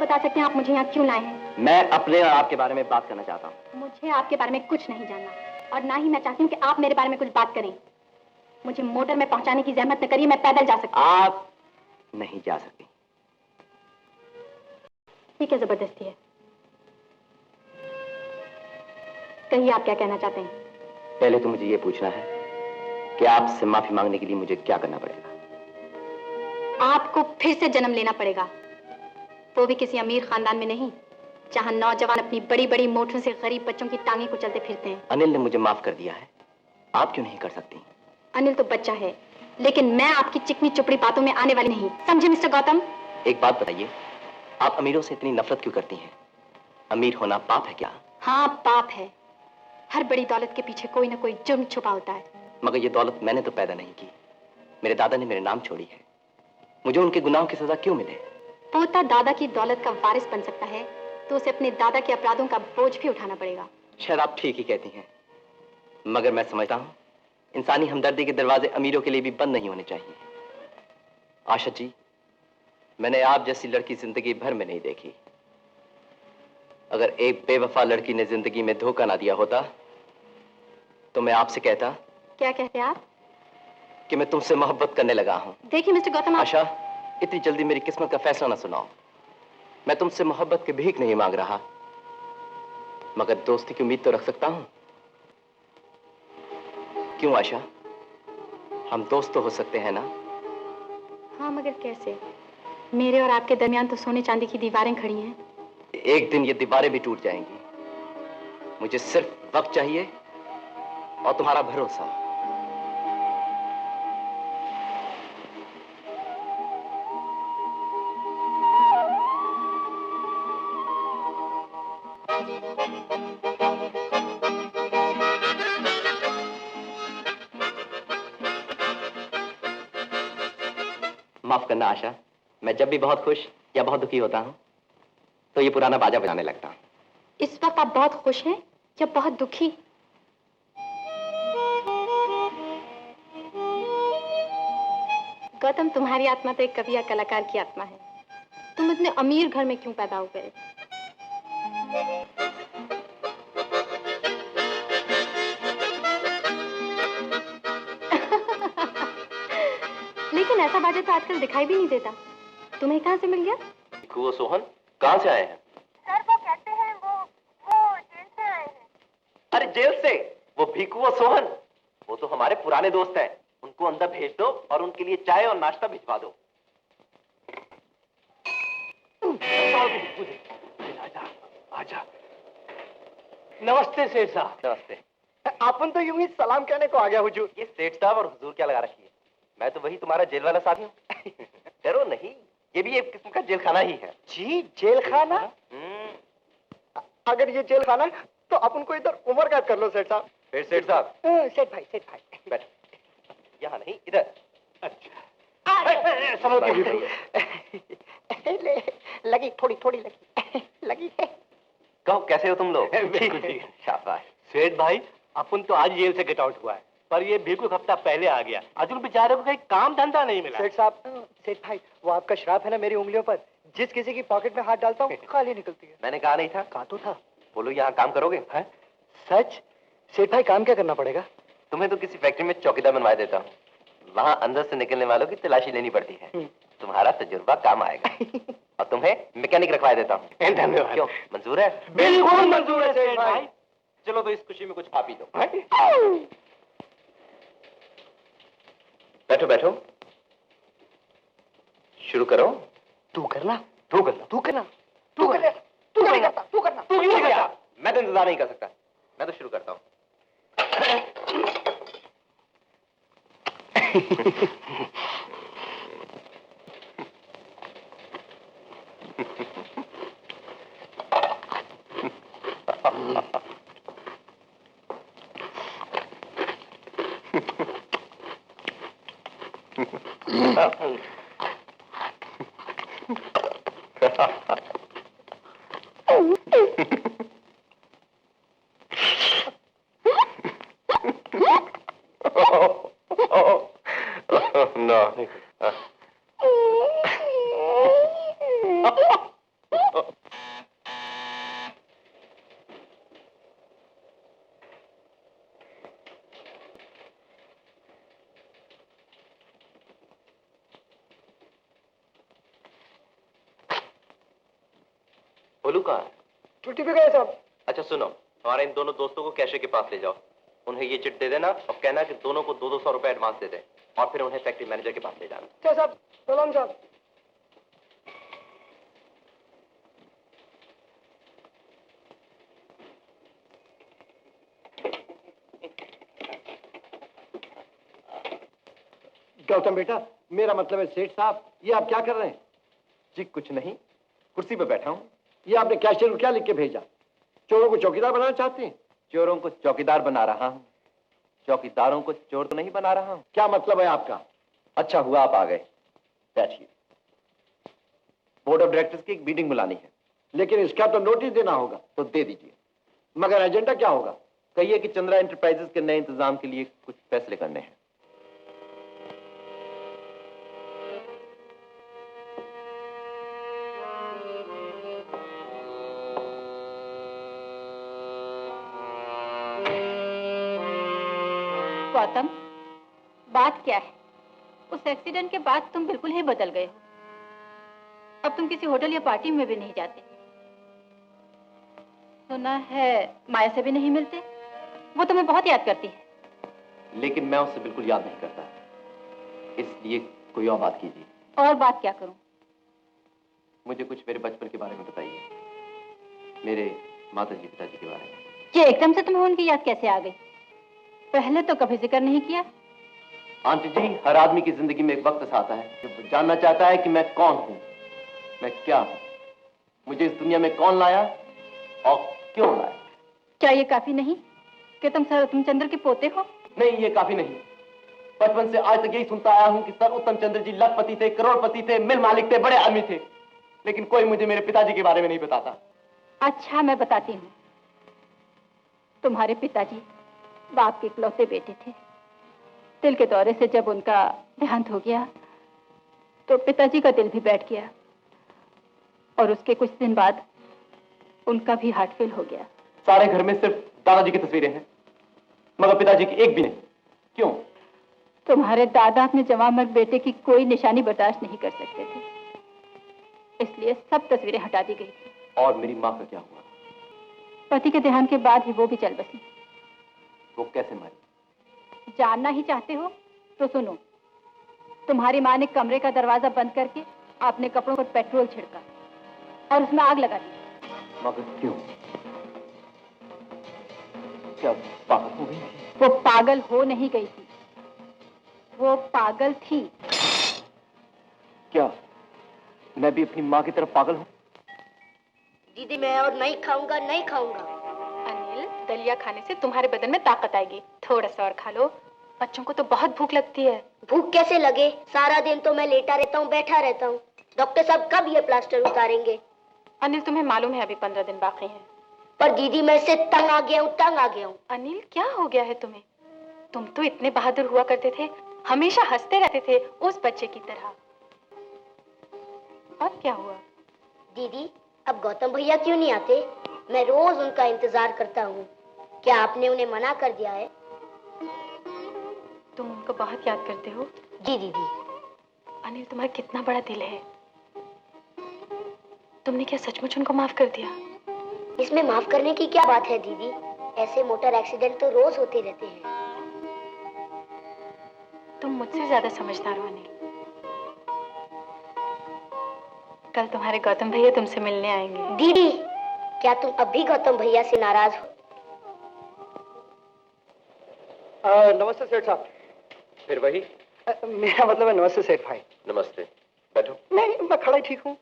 बता सकते हैं आप मुझे यहाँ क्यों लाए हैं? मैं अपने और आपके बारे में बात करना चाहता हूँ। मुझे आपके बारे में कुछ नहीं जानना, और ना ही मैं चाहती हूँ कि आप मेरे बारे में कुछ बात करें। मुझे मोटर में पहुंचाने की जहमत न करिए, मैं पैदल जा सकती हूँ। आप नहीं जा सकती। ये क्या जबरदस्ती है? कहिए आप क्या कहना चाहते हैं? पहले तो मुझे ये पूछना है कि आपसे माफी मांगने के लिए मुझे क्या करना पड़ेगा? आपको फिर से जन्म लेना पड़ेगा, वो भी किसी अमीर खानदान में नहीं, जहां नौजवान अपनी बड़ी बड़ी मोटरों से गरीब बच्चों की टांगे कुचलते फिरते हैं। अनिल ने मुझे माफ कर दिया है, आप क्यों नहीं कर सकती? अनिल तो बच्चा है, लेकिन मैं आपकी चिकनी चुपड़ी बातों में आने वाली नहीं, समझे मिस्टर गौतम? एक बात बताइए, आप अमीरों से इतनी नफरत क्यों करती हैं? अमीर होना पाप है क्या? हाँ, पाप है। हर बड़ी दौलत के पीछे कोई ना कोई जुर्म छुपा होता है। मगर ये दौलत मैंने तो पैदा नहीं की, मेरे दादा ने मेरे नाम छोड़ी है। मुझे उनके गुनाहों की सजा क्यों मिले? पोता दादा की दौलत का वारिस बन सकता है तो उसे अपने दादा के अपराधों का बोझ भी उठाना पड़ेगा। शायद आप ठीक ही कहती हैं, मगर मैं समझता हूँ इंसानी हमदर्दी के दरवाजे अमीरों के लिए भी बंद नहीं होने चाहिए। आशा जी, मैंने आप जैसी लड़की जिंदगी भर में नहीं देखी। अगर एक बेवफा लड़की ने जिंदगी में धोखा ना दिया होता तो मैं आपसे कहता। क्या कहते आप? कि मैं तुमसे मोहब्बत करने लगा हूं। देखिए मिस्टर गौतम, आशा, इतनी जल्दी मेरी किस्मत का फैसला ना सुनाओ। मैं तुमसे मोहब्बत की भीख नहीं मांग रहा, मगर दोस्ती की उम्मीद तो रख सकता हूं। क्यों आशा, हम दोस्त तो हो सकते हैं ना? हाँ, मगर कैसे? मेरे और आपके दरमियान तो सोने चांदी की दीवारें खड़ी हैं। एक दिन ये दीवारें भी टूट जाएंगी। मुझे सिर्फ वक्त चाहिए और तुम्हारा भरोसा। माफ करना आशा, मैं जब भी बहुत खुश या बहुत दुखी होता हूं तो ये पुराना बाजा बजाने लगता हूं। इस वक्त आप बहुत खुश हैं या बहुत दुखी? गौतम, तुम्हारी आत्मा तो एक कवि या कलाकार की आत्मा है। तुम इतने अमीर घर में क्यों पैदा हो गए? लेकिन ऐसा बाजा तो आजकल दिखाई भी नहीं देता। तुम्हें कहां से मिल गया? वो सोहन कहां से आए हैं? सर, वो कहते हैं वो जेल से आए हैं। अरे जेल से? वो भीखू और सोहन, वो तो हमारे पुराने दोस्त हैं। उनको अंदर भेज दो और उनके लिए चाय और नाश्ता भिजवा दो। आजा, आजा। नमस्ते सेठ साहब। नमस्ते। आपन तो यूं ही सलाम कहने को आ गया हुजूर। ये सेठ साहब और हुजूर क्या लगा रखी है? मैं तो वही तुम्हारा जेल वाला साथी हूँ। डरो नहीं, ये भी एक किस्म का जेल खाना ही है। जी, जेल खाना? अगर ये जेल खाना है तो अपन को इधर उम्र कैद कर लो सेठ साहब। फिर सेठ साहब? सेठ भाई बैठ। यहाँ नहीं, इधर। अच्छा, समझ ले, लगी थोड़ी लगी है। कहो कैसे हो तुम लोग? बिल्कुल ठीक है। शाबाश। सेठ भाई, अपन तो आज जेल से गेट आउट हुआ है, पर ये बिल्कुल हफ्ता पहले आ गया। अजून बेचारे को कहीं काम धंधा नहीं मिला। सेठ साहब, सेठ भाई, वो आपका श्राप है ना मेरी उंगलियों पर। जिस किसी की पॉकेट में हाथ डालता हूँ खाली निकलती है। मैंने कहा नहीं था? कहा तो था। बोलो, यहाँ काम करोगे? है? सच? सेठ भाई, काम क्या करना पड़ेगा? तुम्हें तो किसी फैक्ट्री में चौकीदार बनवा देता हूँ। वहाँ अंदर से निकलने वालों की तलाशी लेनी पड़ती है। तुम्हारा तजुर्बा काम आएगा। और तुम्हें मैकेनिक रखवा देता हूँ। धन्यवाद। क्यों, मंजूर है? बिल्कुल मंजूर है सेठ भाई। चलो तो इस खुशी में कुछ खा पी लो। बैठो बैठो, शुरू करो। तू करना। मैं तो इंतजार नहीं कर सकता, मैं तो शुरू करता हूँ। No. गोलू कहाँ है? छुट्टी पे गए साहब। अच्छा सुनो, हमारे इन दोनों दोस्तों को कैशे के पास ले जाओ, उन्हें ये चिट दे देना और कहना कि दोनों को 200 रुपए एडवांस दे दें और फिर उन्हें फैक्ट्री मैनेजर के पास ले जाना। अच्छा साहब, सलाम साहब। गौतम बेटा, मेरा मतलब है सेठ साहब, ये आप क्या कर रहे हैं? जी कुछ नहीं, कुर्सी पर बैठा हूँ। ये आपने कैशियर को क्या लिख के भेजा? चोरों को चौकीदार बनाना चाहते हैं? चोरों को चौकीदार बना रहा हूँ, चौकीदारों को चोर तो नहीं बना रहा हूँ। क्या मतलब है आपका? अच्छा हुआ आप आ गए, बैठिए। बोर्ड ऑफ डायरेक्टर्स की एक मीटिंग बुलानी है। लेकिन इसका तो नोटिस देना होगा। तो दे दीजिए। मगर एजेंडा क्या होगा? कहिए कि चंद्रा एंटरप्राइजेस के नए इंतजाम के लिए कुछ फैसले करने हैं। गौतम, बात क्या है? उस एक्सीडेंट के बाद तुम बिल्कुल ही बदल गए हो। अब तुम किसी होटल या पार्टी में भी नहीं जाते। सुना है माया से भी नहीं मिलते। वो तुम्हें बहुत याद करती है। लेकिन मैं उससे बिल्कुल याद नहीं करता, इसलिए कोई और बात कीजिए। और बात क्या करूं? मुझे कुछ मेरे बचपन के बारे में बताइए, मेरे माताजी पिताजी के बारे में। ये एकदम से तुम्हें उनकी याद कैसे आ गई? पहले तो कभी जिक्र नहीं किया। आंटी जी, हर आदमी की जिंदगी में एक वक्त ऐसा आता है जब जानना चाहता है कि मैं कौन हूं, मैं क्या हूं, मुझे इस दुनिया में कौन लाया और क्यों लाया। क्या ये काफी नहीं कि तुम सर उत्तम चंद्र के पोते हो? नहीं, ये काफी नहीं। बचपन से आज तक यही सुनता आया हूं कि सर उत्तम चंद्र जी लखपति थे, करोड़पति थे, मिल मालिक थे, बड़े आदमी थे, लेकिन कोई मुझे मेरे पिताजी के बारे में नहीं बताता। अच्छा, मैं बताती हूँ। तुम्हारे पिताजी बाप के इकलौते बेटे थे। दिल के दौरे से जब उनका देहांत हो गया तो पिताजी का दिल भी बैठ गया और उसके कुछ दिन बाद उनका भी हार्ट फेल हो गया। सारे घर में सिर्फ दादाजी की तस्वीरें हैं, मगर पिताजी की एक भी नहीं। क्यों? तुम्हारे दादा अपने जवान मर्द बेटे की कोई निशानी बर्दाश्त नहीं कर सकते थे, इसलिए सब तस्वीरें हटा दी गई थी। और मेरी माँ का क्या हुआ? पति के देहांत के बाद ही वो भी चल बसी। वो कैसे मरी? जानना ही चाहते हो तो सुनो। तुम्हारी माँ ने कमरे का दरवाजा बंद करके अपने कपड़ों पर पेट्रोल छिड़का और उसमें आग लगा दी। मगर क्यों? क्या पागल हो गई? वो पागल हो नहीं गई थी, वो पागल थी। क्या मैं भी अपनी माँ की तरफ पागल हूँ? दीदी, मैं और नहीं खाऊंगा, नहीं खाऊंगा। अनिल, दलिया खाने से तुम्हारे बदन में ताकत आएगी। थोड़ा सा और खा लो, बच्चों को तो बहुत भूख लगती है। भूख कैसे लगे? सारा दिन तो मैं लेटा रहता हूँ, बैठा रहता हूँ। डॉक्टर साहब कब ये प्लास्टर उतारेंगे? अनिल, तुम्हें मालूम है अभी 15 दिन बाकी हैं। पर दीदी, मैं इससे तंग आ गया हूँ, तंग आ गया हूँ। अनिल, क्या हो गया है तुम्हें? तुम तो इतने बहादुर हुआ करते थे, हमेशा हंसते रहते थे उस बच्चे की तरह। अब क्या हुआ? दीदी, अब गौतम भैया क्यों नहीं आते? मैं रोज उनका इंतजार करता हूँ। क्या आपने उन्हें मना कर दिया है? तुम उनको बहुत याद करते हो? जी दीदी। अनिल, तुम्हारा कितना बड़ा दिल है। तुमने क्या सचमुच उनको माफ कर दिया? इसमें माफ करने की क्या बात है दीदी? ऐसे मोटर एक्सीडेंट तो रोज होते रहते हैं। तुम मुझसे ज्यादा समझदार हो अनिल। कल तुम्हारे गौतम भैया तुमसे मिलने आएंगे। दीदी, क्या तुम अब भी गौतम भैया से नाराज हो? नमस्ते सेठ साहब। फिर वही? मेरा मतलब है नमस्ते सेठ भाई। नमस्ते, बैठो। नहीं, मैं खड़ा ही ठीक हूँ।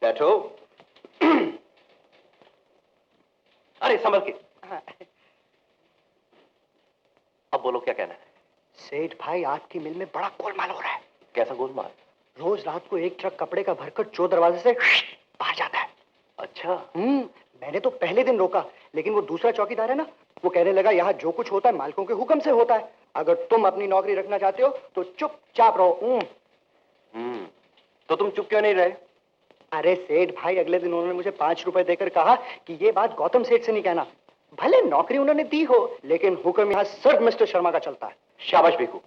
बैठो। अरे संभल के। हाँ। अब बोलो, क्या कहना है? सेठ भाई, आपकी मिल में बड़ा गोलमाल हो रहा है। कैसा गोलमाल? रोज रात को एक ट्रक कपड़े का भरकर चोर दरवाजे से बाहर जाता है। अच्छा। मैंने तो पहले दिन रोका, लेकिन वो दूसरा चौकीदार है ना, वो कहने लगा यहाँ जो कुछ होता है मालिकों के हुक्म से होता है। अगर तुम अपनी नौकरी रखना चाहते हो तो चुपचाप रहो। तो तुम चुप क्यों नहीं रहे? अरे सेठ भाई, अगले दिन उन्होंने मुझे 5 रुपए देकर कहा कि ये बात गौतम सेठ से नहीं कहना। भले नौकरी उन्होंने दी हो, लेकिन हुक्म यहाँ सिर्फ मिस्टर शर्मा का चलता है। शाबाश बेकू,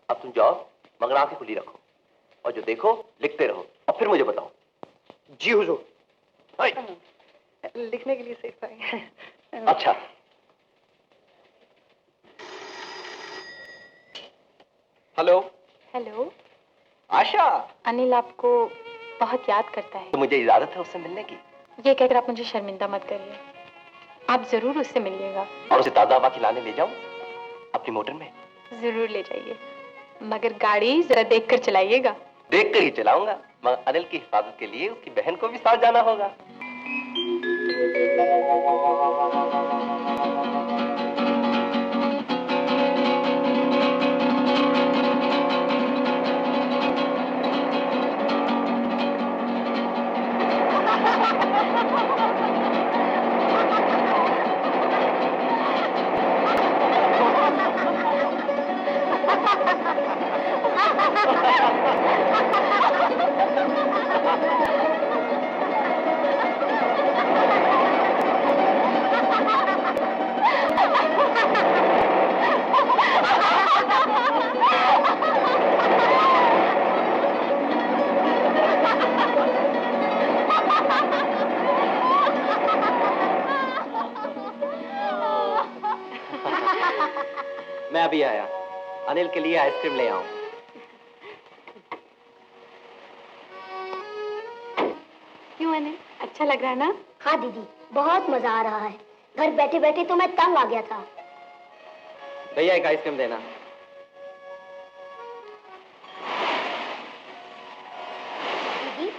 अब तुम जाओ, मगर आंखें खुली रखो और जो देखो लिखते रहो और फिर मुझे बताओ। जी हुजूर। लिखने के लिए सेठ भाई। अच्छा, हेलो। हेलो। आशा, अनिल आपको बहुत याद करता है। तो मुझे इजाजत है उससे मिलने की? ये कहकर आप मुझे शर्मिंदा मत करिए, आप जरूर उससे मिलिएगा। और उसे ताजा हवा खिलाने ले जाऊं अपनी मोटर में? जरूर ले जाइए, मगर गाड़ी जरा देखकर चलाइएगा। देख कर ही चलाऊंगा, मगर अनिल की हिफाजत के लिए उसकी बहन को भी साथ जाना होगा। मैं अभी आया, अनिल के लिए आइसक्रीम ले आऊं। क्यों अनिल, अच्छा लग रहा है ना? हाँ दीदी, बहुत मजा आ रहा है। घर बैठे बैठे तो मैं तंग आ गया था। भैया एक आइसक्रीम देना। दीदी,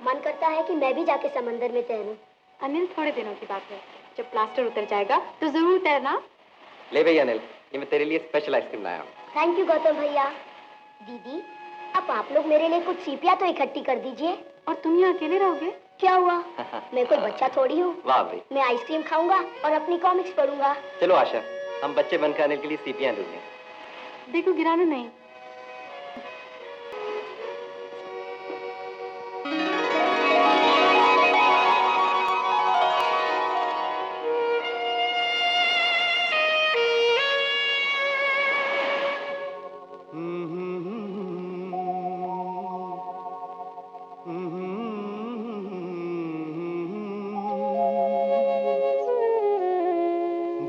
मन करता है कि मैं भी जाके समंदर में तैरूं। अनिल, थोड़े दिनों की बात है, जब प्लास्टर उतर जाएगा तो जरूर तैरना। ले भैया अनिल, ये मैं तेरे लिए स्पेशल आइसक्रीम लाया हूँ। थैंक यू गौतम भैया। दीदी, अब आप लोग मेरे लिए कुछ सीपियां तो इकट्ठी कर दीजिए। और तुम यहाँ अकेले रहोगे? क्या हुआ, मैं कोई बच्चा थोड़ी हूँ। वाह भाई। मैं आइसक्रीम खाऊंगा और अपनी कॉमिक्स पढ़ूंगा। चलो आशा, हम बच्चे बनकर अनिल के लिए सीपियां ढूंढें। देखो, गिराना नहीं।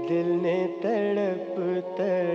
दिल ने तड़प